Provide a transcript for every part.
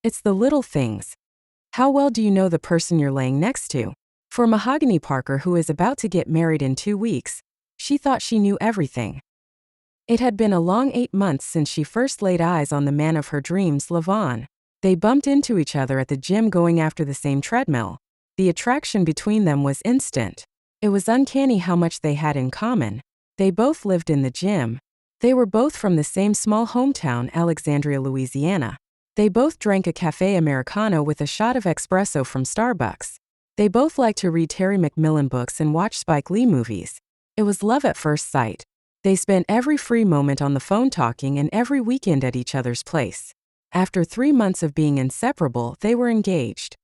It's the little things. How well do you know the person you're laying next to? For Mahogany Parker, who is about to get married in 2 weeks, she thought she knew everything. It had been a long 8 months since she first laid eyes on the man of her dreams, Levon. They bumped into each other at the gym going after the same treadmill. The attraction between them was instant. It was uncanny how much they had in common. They both lived in the gym. They were both from the same small hometown, Alexandria, Louisiana. They both drank a café Americano with a shot of espresso from Starbucks. They both liked to read Terry McMillan books and watch Spike Lee movies. It was love at first sight. They spent every free moment on the phone talking and every weekend at each other's place. After 3 months of being inseparable, they were engaged.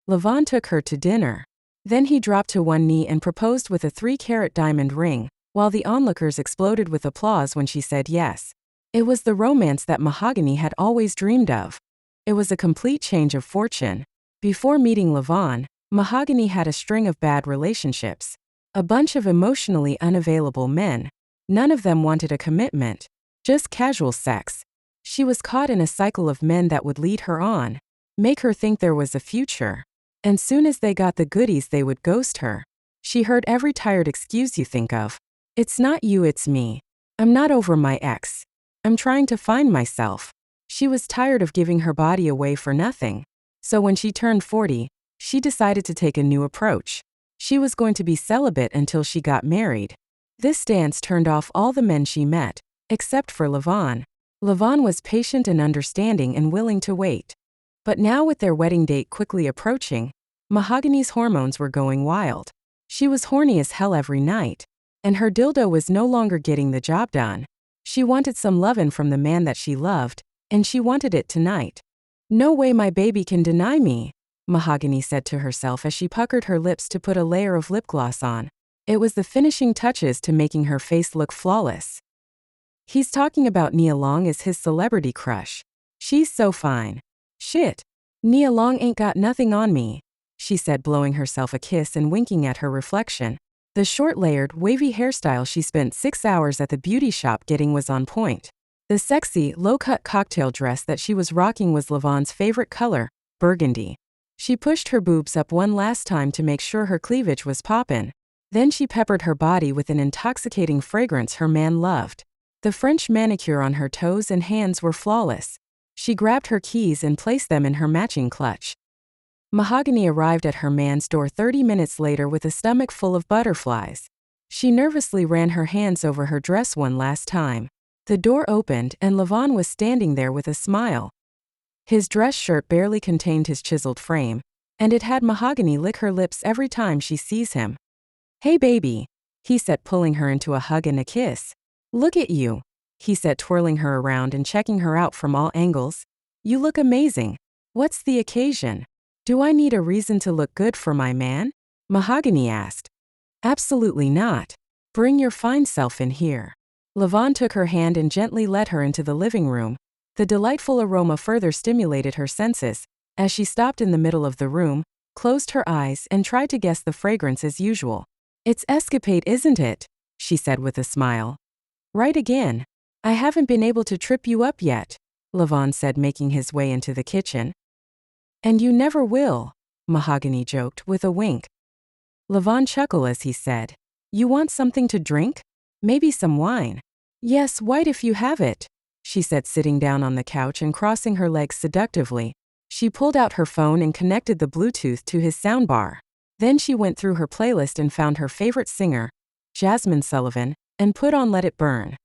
Levon took her to dinner. Then he dropped to one knee and proposed with a 3-carat diamond ring, while the onlookers exploded with applause when she said yes. It was the romance that Mahogany had always dreamed of. It was a complete change of fortune. Before meeting Levon, Mahogany had a string of bad relationships. A bunch of emotionally unavailable men. None of them wanted a commitment, just casual sex. She was caught in a cycle of men that would lead her on, make her think there was a future. And soon as they got the goodies, they would ghost her. She heard every tired excuse you think of. It's not you, it's me. I'm not over my ex. I'm trying to find myself. She was tired of giving her body away for nothing. So when she turned 40, she decided to take a new approach. She was going to be celibate until she got married. This stance turned off all the men she met, except for Levon. Levon was patient and understanding and willing to wait. But now, with their wedding date quickly approaching, Mahogany's hormones were going wild. She was horny as hell every night, and her dildo was no longer getting the job done. She wanted some lovin' from the man that she loved, and she wanted it tonight. No way my baby can deny me, Mahogany said to herself as she puckered her lips to put a layer of lip gloss on. It was the finishing touches to making her face look flawless. He's talking about Nia Long as his celebrity crush. She's so fine. Shit. Nia Long ain't got nothing on me, she said, blowing herself a kiss and winking at her reflection. The short, layered, wavy hairstyle she spent 6 hours at the beauty shop getting was on point. The sexy, low-cut cocktail dress that she was rocking was Levon's favorite color, burgundy. She pushed her boobs up one last time to make sure her cleavage was poppin'. Then she peppered her body with an intoxicating fragrance her man loved. The French manicure on her toes and hands were flawless. She grabbed her keys and placed them in her matching clutch. Mahogany arrived at her man's door 30 minutes later with a stomach full of butterflies. She nervously ran her hands over her dress one last time. The door opened and Levon was standing there with a smile. His dress shirt barely contained his chiseled frame, and it had Mahogany lick her lips every time she sees him. "Hey baby," he said, pulling her into a hug and a kiss. "Look at you," he said, twirling her around and checking her out from all angles. "You look amazing. What's the occasion? Do I need a reason to look good for my man?" Mahogany asked. "Absolutely not. Bring your fine self in here." Levon took her hand and gently led her into the living room. The delightful aroma further stimulated her senses, as she stopped in the middle of the room, closed her eyes, and tried to guess the fragrance as usual. "It's Escapade, isn't it?" she said with a smile. "Right again. I haven't been able to trip you up yet," Levon said, making his way into the kitchen. "And you never will," Mahogany joked with a wink. Levon chuckled as he said, "You want something to drink? Maybe some wine." "Yes, white if you have it," she said, sitting down on the couch and crossing her legs seductively. She pulled out her phone and connected the Bluetooth to his soundbar. Then she went through her playlist and found her favorite singer, Jasmine Sullivan, and put on Let It Burn.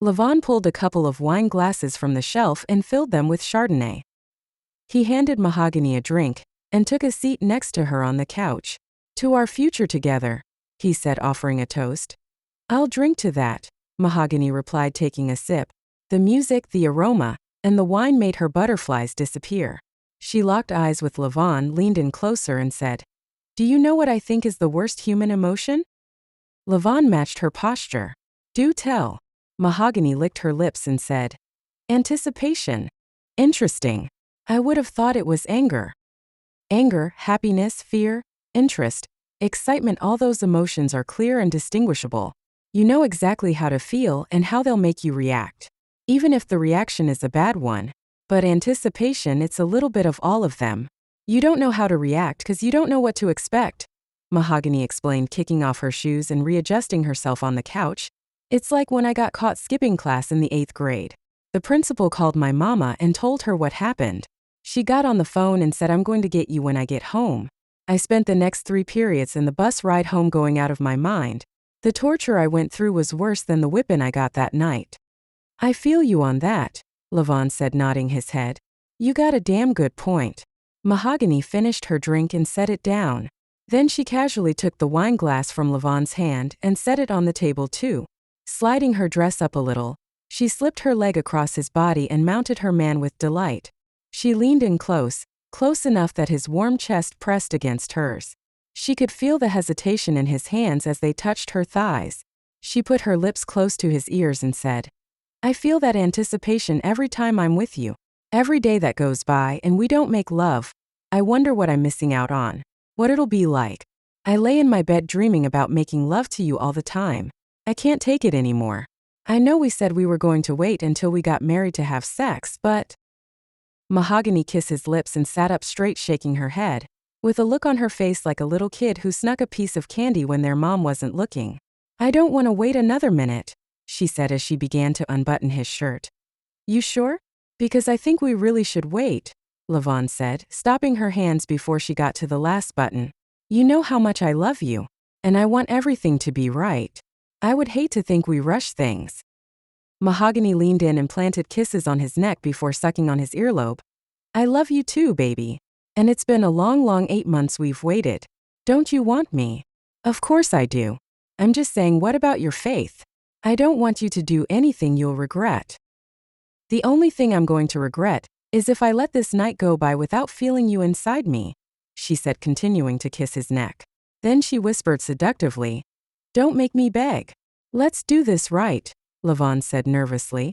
Levon pulled a couple of wine glasses from the shelf and filled them with Chardonnay. He handed Mahogany a drink and took a seat next to her on the couch. "To our future together," he said, offering a toast. "I'll drink to that," Mahogany replied, taking a sip. The music, the aroma, and the wine made her butterflies disappear. She locked eyes with Levon, leaned in closer, and said, "Do you know what I think is the worst human emotion?" Levon matched her posture. "Do tell." Mahogany licked her lips and said, "Anticipation." "Interesting. I would have thought it was anger." Anger, happiness, fear, interest, excitement, all those emotions are clear and distinguishable. You know exactly how to feel and how they'll make you react. Even if the reaction is a bad one, But anticipation, it's a little bit of all of them. You don't know how to react because you don't know what to expect, Mahogany explained, kicking off her shoes and readjusting herself on the couch. It's like when I got caught skipping class in the 8th grade. The principal called my mama and told her what happened. She got on the phone and said, "I'm going to get you when I get home." I spent the next 3 periods in the bus ride home going out of my mind. The torture I went through was worse than the whipping I got that night. I feel you on that, Levon said, nodding his head. You got a damn good point. Mahogany finished her drink and set it down. Then she casually took the wine glass from Levon's hand and set it on the table too. Sliding her dress up a little, she slipped her leg across his body and mounted her man with delight. She leaned in close enough that his warm chest pressed against hers. She could feel the hesitation in his hands as they touched her thighs. She put her lips close to his ears and said, "I feel that anticipation every time I'm with you. Every day that goes by and we don't make love, I wonder what I'm missing out on. What it'll be like. I lay in my bed dreaming about making love to you all the time. I can't take it anymore. I know we said we were going to wait until we got married to have sex, but..." Mahogany kissed his lips and sat up straight, shaking her head, with a look on her face like a little kid who snuck a piece of candy when their mom wasn't looking. "I don't want to wait another minute," she said as she began to unbutton his shirt. "You sure? Because I think we really should wait," Levon said, stopping her hands before she got to the last button. "You know how much I love you, and I want everything to be right. I would hate to think we rush things." Mahogany leaned in and planted kisses on his neck before sucking on his earlobe. "I love you too, baby. And it's been a long 8 months we've waited. Don't you want me?" "Of course I do. I'm just saying, what about your faith? I don't want you to do anything you'll regret." "The only thing I'm going to regret is if I let this night go by without feeling you inside me," she said, continuing to kiss his neck. Then she whispered seductively, "Don't make me beg. Let's do this right," Levon said nervously.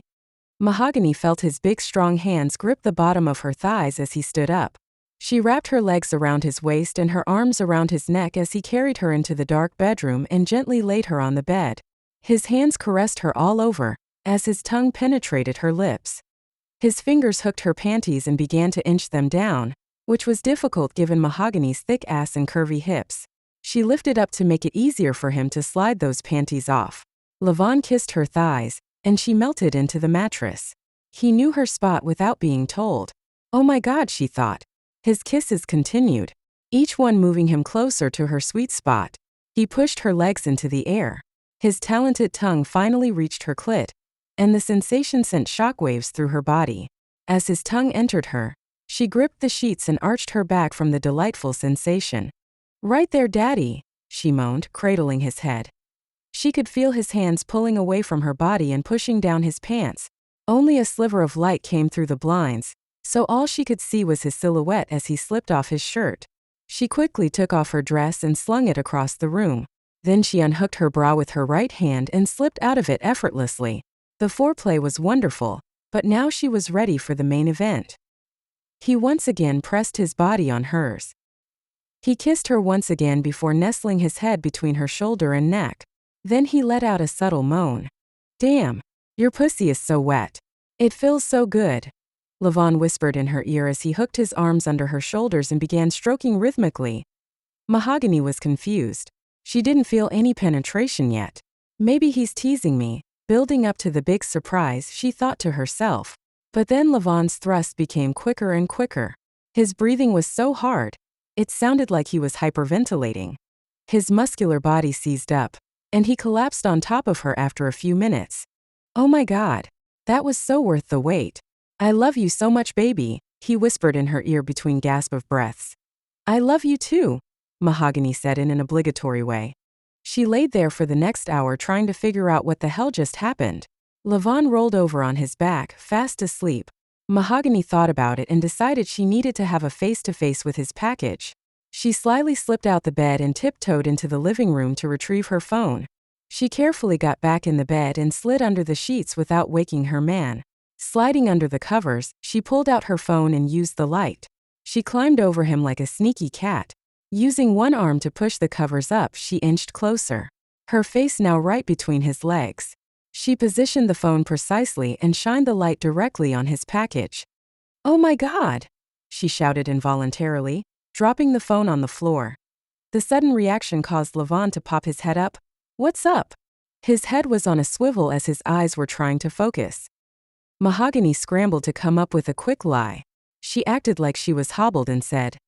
Mahogany felt his big strong hands grip the bottom of her thighs as he stood up. She wrapped her legs around his waist and her arms around his neck as he carried her into the dark bedroom and gently laid her on the bed. His hands caressed her all over, as his tongue penetrated her lips. His fingers hooked her panties and began to inch them down, which was difficult given Mahogany's thick ass and curvy hips. She lifted up to make it easier for him to slide those panties off. Levon kissed her thighs, and she melted into the mattress. He knew her spot without being told. Oh my God, she thought. His kisses continued, each one moving him closer to her sweet spot. He pushed her legs into the air. His talented tongue finally reached her clit, and the sensation sent shockwaves through her body. As his tongue entered her, she gripped the sheets and arched her back from the delightful sensation. "Right there, Daddy," she moaned, cradling his head. She could feel his hands pulling away from her body and pushing down his pants. Only a sliver of light came through the blinds, so all she could see was his silhouette as he slipped off his shirt. She quickly took off her dress and slung it across the room. Then she unhooked her bra with her right hand and slipped out of it effortlessly. The foreplay was wonderful, but now she was ready for the main event. He once again pressed his body on hers. He kissed her once again before nestling his head between her shoulder and neck. Then he let out a subtle moan. "Damn, your pussy is so wet. It feels so good," Levon whispered in her ear as he hooked his arms under her shoulders and began stroking rhythmically. Mahogany was confused. She didn't feel any penetration yet. Maybe he's teasing me, building up to the big surprise, she thought to herself. But then Levon's thrusts became quicker and quicker. His breathing was so hard, it sounded like he was hyperventilating. His muscular body seized up, and he collapsed on top of her after a few minutes. "Oh my God, that was so worth the wait. I love you so much, baby," he whispered in her ear between gasps of breaths. "I love you too," Mahogany said in an obligatory way. She laid there for the next hour trying to figure out what the hell just happened. Levon rolled over on his back, fast asleep. Mahogany thought about it and decided she needed to have a face-to-face with his package. She slyly slipped out the bed and tiptoed into the living room to retrieve her phone. She carefully got back in the bed and slid under the sheets without waking her man. Sliding under the covers, she pulled out her phone and used the light. She climbed over him like a sneaky cat. Using one arm to push the covers up, she inched closer, her face now right between his legs. She positioned the phone precisely and shined the light directly on his package. "Oh my God!" she shouted involuntarily, dropping the phone on the floor. The sudden reaction caused Levon to pop his head up. "What's up?" His head was on a swivel as his eyes were trying to focus. Mahogany scrambled to come up with a quick lie. She acted like she was hobbled and said,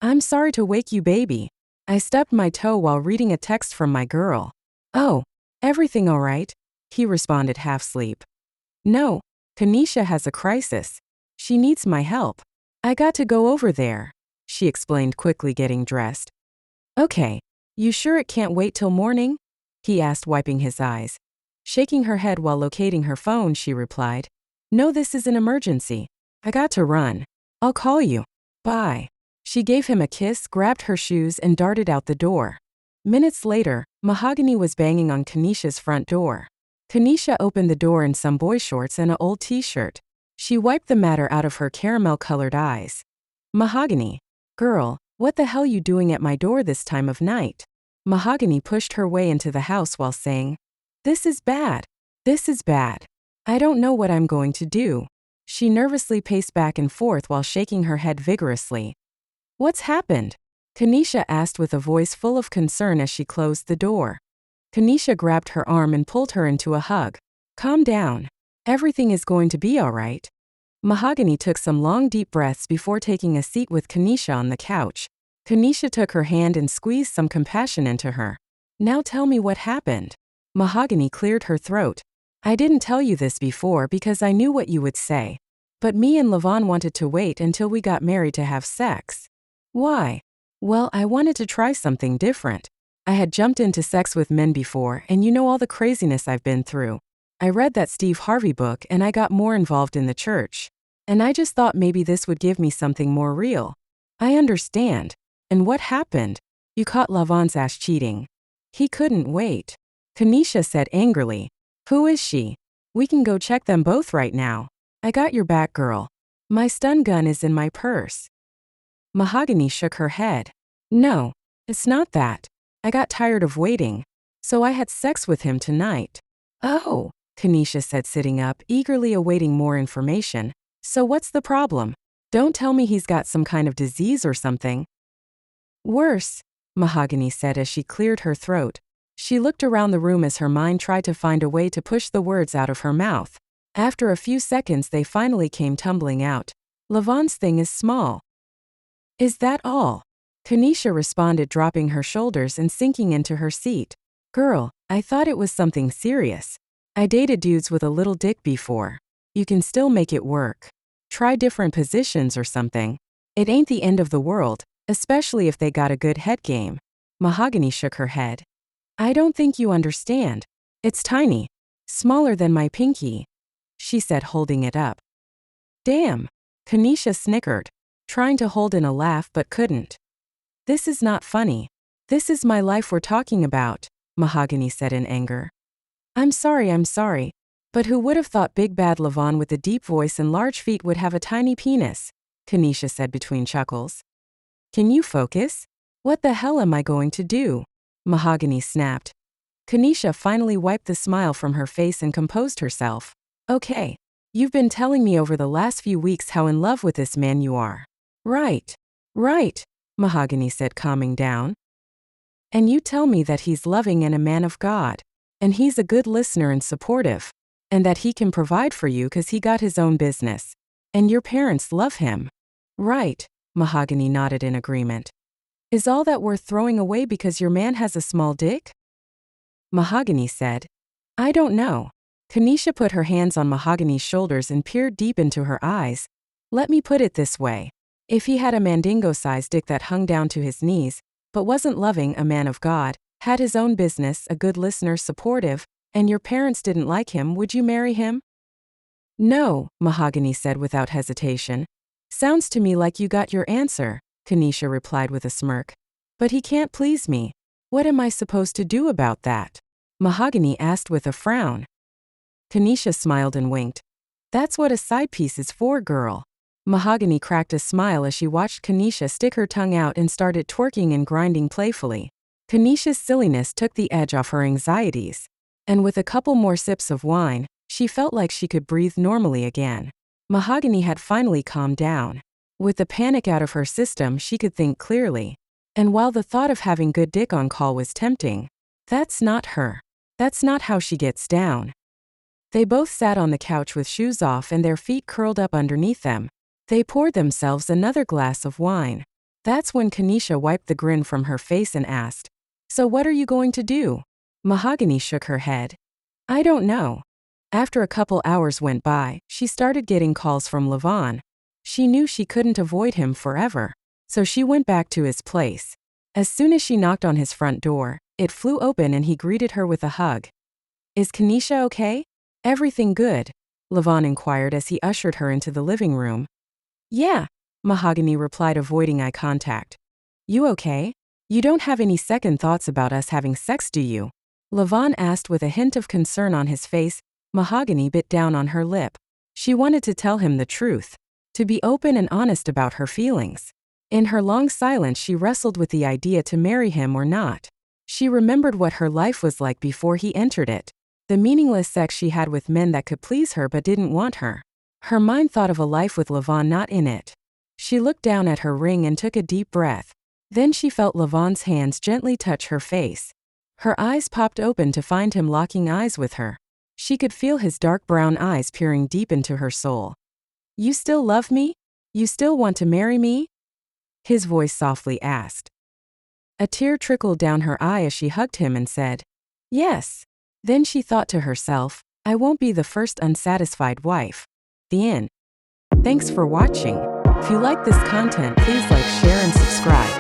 "I'm sorry to wake you, baby. I stubbed my toe while reading a text from my girl." "Oh, everything all right?" he responded half-asleep. "No, Kanisha has a crisis. She needs my help. I got to go over there," she explained, quickly getting dressed. "Okay, you sure it can't wait till morning?" he asked, wiping his eyes. Shaking her head while locating her phone, she replied, "No, this is an emergency. I got to run. I'll call you. Bye." She gave him a kiss, grabbed her shoes, and darted out the door. Minutes later, Mahogany was banging on Kanisha's front door. Kanisha opened the door in some boy shorts and an old t-shirt. She wiped the matter out of her caramel-colored eyes. "Mahogany, girl, what the hell you doing at my door this time of night?" Mahogany pushed her way into the house while saying, "This is bad. This is bad. I don't know what I'm going to do." She nervously paced back and forth while shaking her head vigorously. "What's happened?" Kanisha asked with a voice full of concern as she closed the door. Kanisha grabbed her arm and pulled her into a hug. "Calm down. Everything is going to be all right." Mahogany took some long deep breaths before taking a seat with Kanisha on the couch. Kanisha took her hand and squeezed some compassion into her. "Now tell me what happened." Mahogany cleared her throat. "I didn't tell you this before because I knew what you would say. But me and Levon wanted to wait until we got married to have sex." "Why?" "Well, I wanted to try something different. I had jumped into sex with men before, and you know all the craziness I've been through. I read that Steve Harvey book and I got more involved in the church. And I just thought maybe this would give me something more real." "I understand. And what happened?" "You caught Levon's ass cheating." "He couldn't wait," Kanisha said angrily. "Who is she? We can go check them both right now." "I got your back, girl. My stun gun is in my purse." Mahogany shook her head. "No, it's not that. I got tired of waiting. So I had sex with him tonight." "Oh," Kanisha said, sitting up, eagerly awaiting more information. "So what's the problem? Don't tell me he's got some kind of disease or something." "Worse," Mahogany said as she cleared her throat. She looked around the room as her mind tried to find a way to push the words out of her mouth. After a few seconds, they finally came tumbling out. "Levon's thing is small." "Is that all?" Kanisha responded, dropping her shoulders and sinking into her seat. "Girl, I thought it was something serious. I dated dudes with a little dick before. You can still make it work. Try different positions or something. It ain't the end of the world, especially if they got a good head game." Mahogany shook her head. "I don't think you understand. It's tiny. Smaller than my pinky," she said, holding it up. "Damn," Kanisha snickered, trying to hold in a laugh but couldn't. "This is not funny. This is my life we're talking about," Mahogany said in anger. I'm sorry. But who would have thought big bad Levon with a deep voice and large feet would have a tiny penis?" Kanisha said between chuckles. "Can you focus? What the hell am I going to do?" Mahogany snapped. Kanisha finally wiped the smile from her face and composed herself. "Okay. You've been telling me over the last few weeks how in love with this man you are." Right, Mahogany said, calming down. "And you tell me that he's loving and a man of God. And he's a good listener and supportive. And that he can provide for you because he got his own business. And your parents love him." "Right," Mahogany nodded in agreement. "Is all that worth throwing away because your man has a small dick?" Mahogany said, "I don't know." Kanisha put her hands on Mahogany's shoulders and peered deep into her eyes. "Let me put it this way. If he had a mandingo-sized dick that hung down to his knees, but wasn't loving, a man of God, had his own business, a good listener, supportive, and your parents didn't like him, would you marry him?" "No," Mahogany said without hesitation. "Sounds to me like you got your answer," Kanisha replied with a smirk. "But he can't please me. What am I supposed to do about that?" Mahogany asked with a frown. Kanisha smiled and winked. "That's what a side piece is for, girl." Mahogany cracked a smile as she watched Kanisha stick her tongue out and started twerking and grinding playfully. Kanisha's silliness took the edge off her anxieties. And with a couple more sips of wine, she felt like she could breathe normally again. Mahogany had finally calmed down. With the panic out of her system, she could think clearly. And while the thought of having good dick on call was tempting, that's not her. That's not how she gets down. They both sat on the couch with shoes off and their feet curled up underneath them. They poured themselves another glass of wine. That's when Kanisha wiped the grin from her face and asked, "So what are you going to do?" Mahogany shook her head. "I don't know." After a couple hours went by, she started getting calls from Levon. She knew she couldn't avoid him forever, so she went back to his place. As soon as she knocked on his front door, it flew open and he greeted her with a hug. "Is Kanisha okay?" "Everything good?" Levon inquired as he ushered her into the living room. "Yeah," Mahogany replied, avoiding eye contact. "You okay? You don't have any second thoughts about us having sex, do you?" Levon asked with a hint of concern on his face. Mahogany bit down on her lip. She wanted to tell him the truth, to be open and honest about her feelings. In her long silence, she wrestled with the idea to marry him or not. She remembered what her life was like before he entered it. The meaningless sex she had with men that could please her but didn't want her. Her mind thought of a life with Levon not in it. She looked down at her ring and took a deep breath. Then she felt Levon's hands gently touch her face. Her eyes popped open to find him locking eyes with her. She could feel his dark brown eyes peering deep into her soul. "You still love me? You still want to marry me?" his voice softly asked. A tear trickled down her eye as she hugged him and said, "Yes." Then she thought to herself, "I won't be the first unsatisfied wife." The end. Thanks for watching. If you like this content, please like, share, and subscribe.